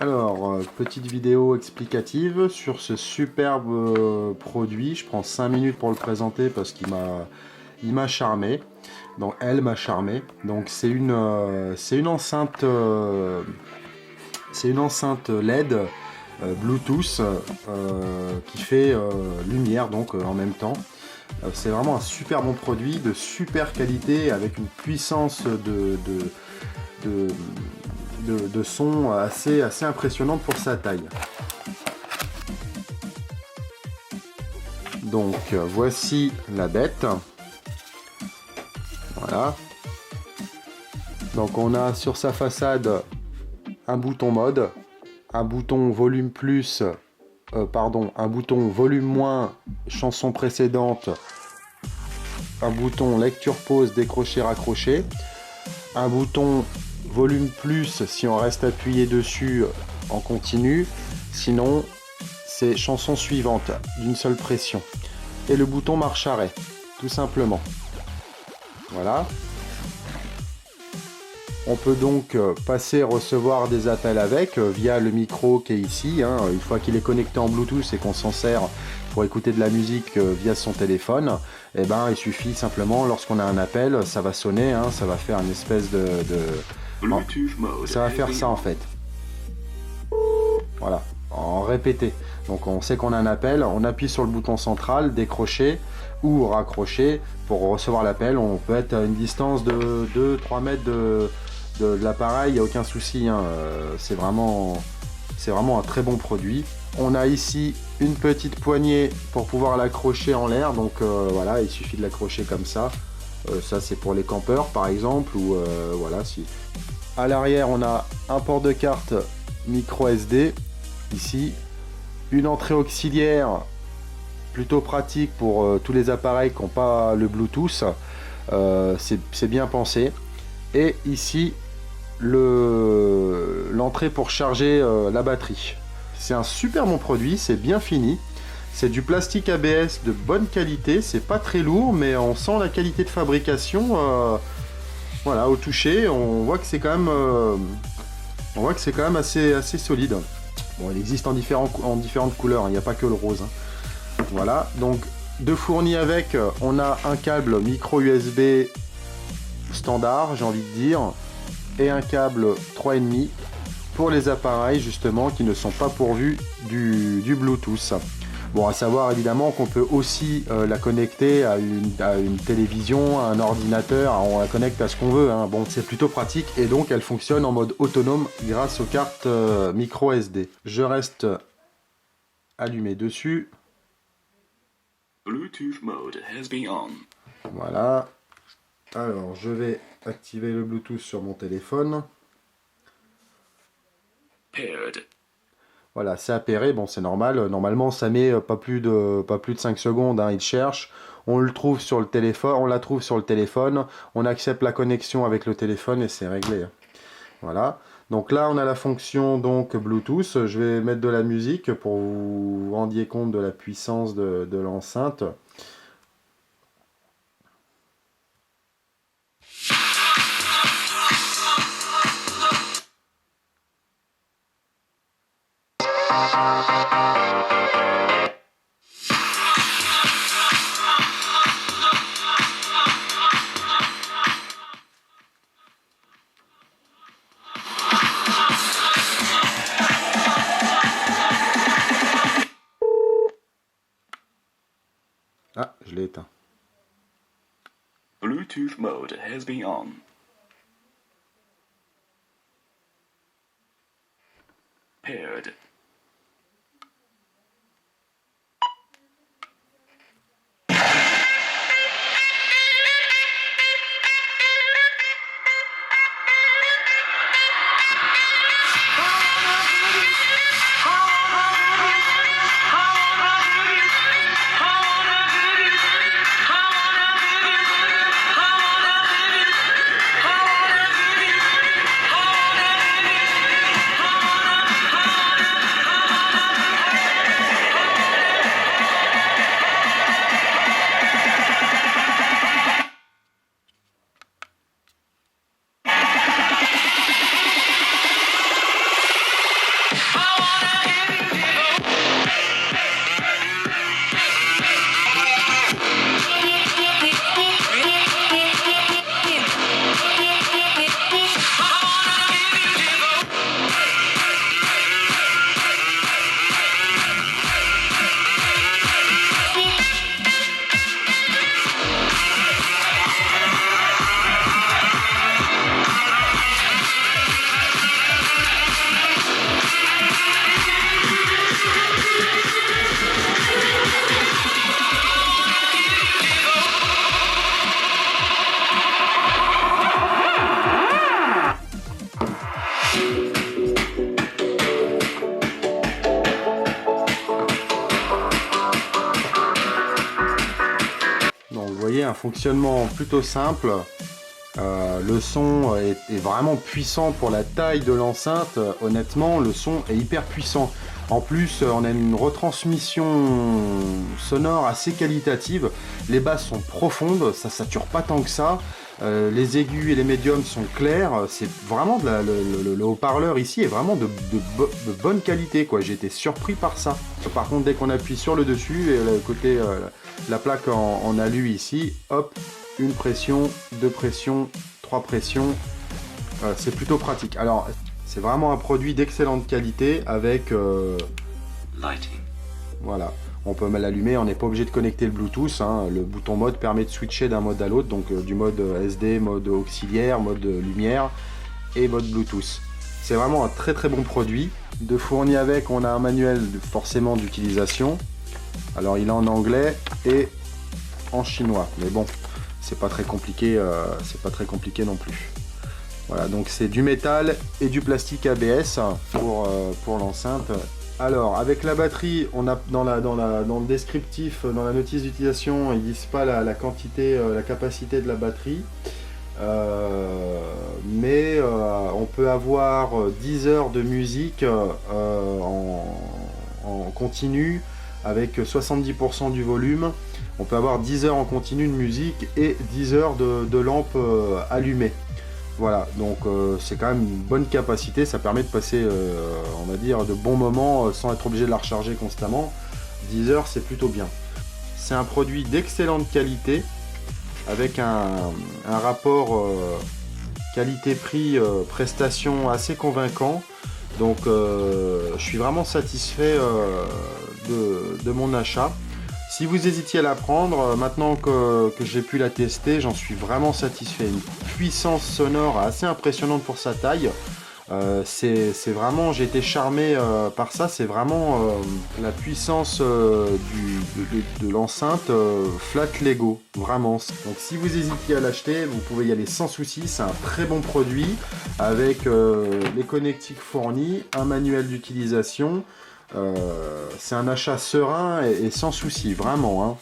Alors, petite vidéo explicative sur ce superbe produit. Je prends 5 minutes pour le présenter parce qu'il m'a charmé. Donc, elle m'a charmé. Donc, c'est une enceinte, LED Bluetooth qui fait lumière donc en même temps. C'est vraiment un super bon produit de super qualité avec une puissance de, de son assez impressionnante pour sa taille. Donc voici la bête. Voilà. Donc on a sur sa façade un bouton mode, un bouton volume plus, un bouton volume moins, chanson précédente, un bouton lecture pause, décrocher, raccrocher, un bouton volume plus si on reste appuyé dessus en continu, sinon c'est chanson suivante d'une seule pression, et le bouton marche arrêt tout simplement. Voilà, on peut donc passer recevoir des appels avec via le micro qui est ici, hein. Une fois qu'il est connecté en Bluetooth et qu'on s'en sert pour écouter de la musique via son téléphone, et ben il suffit simplement, lorsqu'on a un appel, ça va sonner, hein, ça va faire une espèce ça va faire ça en fait. Voilà, en répété. Donc on sait qu'on a un appel, on appuie sur le bouton central, décrocher ou raccrocher pour recevoir l'appel. On peut être à une distance de 2-3 mètres de l'appareil, il n'y a aucun souci, hein. C'est vraiment un très bon produit. On a ici une petite poignée pour pouvoir l'accrocher en l'air, donc voilà, il suffit de l'accrocher comme ça. Ça c'est pour les campeurs par exemple, ou voilà. Si à l'arrière on a un port de carte micro SD ici, une entrée auxiliaire plutôt pratique pour tous les appareils qui n'ont pas le Bluetooth, c'est bien pensé, et ici l'entrée pour charger la batterie. C'est un super bon produit, c'est bien fini, c'est du plastique ABS de bonne qualité, c'est pas très lourd mais on sent la qualité de fabrication. Voilà, au toucher on voit que c'est quand même assez solide. Bon, il existe en différentes couleurs, il n'y a pas que le rose, hein. Voilà, donc de fourni avec, on a un câble micro USB standard, j'ai envie de dire, et un câble 3,5 pour les appareils justement qui ne sont pas pourvus du Bluetooth. Bon, à savoir évidemment qu'on peut aussi la connecter à une télévision, à un ordinateur, on la connecte à ce qu'on veut, hein. Bon, c'est plutôt pratique et donc elle fonctionne en mode autonome grâce aux cartes micro SD. Je reste allumé dessus. Bluetooth mode has been on. Voilà. Alors, je vais activer le Bluetooth sur mon téléphone. Paired. Voilà, c'est appairé, bon c'est normal, normalement ça met pas plus de 5 secondes, hein, il cherche, on le trouve sur le téléphone, on la trouve sur le téléphone, on accepte la connexion avec le téléphone et c'est réglé. Voilà, donc là on a la fonction donc Bluetooth, je vais mettre de la musique pour vous vous rendiez compte de la puissance de l'enceinte. Ah, je l'ai éteint. Bluetooth mode has been on. Paired. Vous voyez, un fonctionnement plutôt simple. Le son est vraiment puissant pour la taille de l'enceinte. Honnêtement, le son est hyper puissant. En plus, on a une retransmission sonore assez qualitative. Les basses sont profondes, ça sature pas tant que ça. Les aigus et les médiums sont clairs. C'est vraiment le haut-parleur ici est vraiment de bonne qualité, quoi. J'ai été surpris par ça. Par contre, dès qu'on appuie sur le dessus et le côté la plaque en alu ici, hop, une pression, deux pressions, trois pressions. C'est plutôt pratique. Alors, c'est vraiment un produit d'excellente qualité avec Lighting. voilà. On peut l'allumer, on n'est pas obligé de connecter le Bluetooth, hein. Le bouton mode permet de switcher d'un mode à l'autre, donc du mode SD, mode auxiliaire, mode lumière et mode Bluetooth. C'est vraiment un très très bon produit. De fourni avec, on a un manuel forcément d'utilisation. Alors il est en anglais et en chinois, mais bon, c'est pas très compliqué, non plus. Voilà, donc c'est du métal et du plastique ABS pour l'enceinte. Alors, avec la batterie, on a dans le descriptif, dans la notice d'utilisation, ils disent pas la quantité, la capacité de la batterie. Mais on peut avoir 10 heures de musique en continu avec 70% du volume. On peut avoir 10 heures en continu de musique et 10 heures de lampes allumées. Voilà, donc c'est quand même une bonne capacité, ça permet de passer, on va dire, de bons moments sans être obligé de la recharger constamment. 10 heures, c'est plutôt bien. C'est un produit d'excellente qualité, avec un rapport qualité-prix, prestation assez convaincant. Donc je suis vraiment satisfait de mon achat. Si vous hésitiez à la prendre, maintenant que j'ai pu la tester, j'en suis vraiment satisfait. Une puissance sonore assez impressionnante pour sa taille. C'est vraiment, j'ai été charmé par ça. C'est vraiment la puissance de l'enceinte flatte l'ego, vraiment. Donc si vous hésitiez à l'acheter, vous pouvez y aller sans souci. C'est un très bon produit avec les connectiques fournis, un manuel d'utilisation. C'est un achat serein et sans souci, vraiment, hein.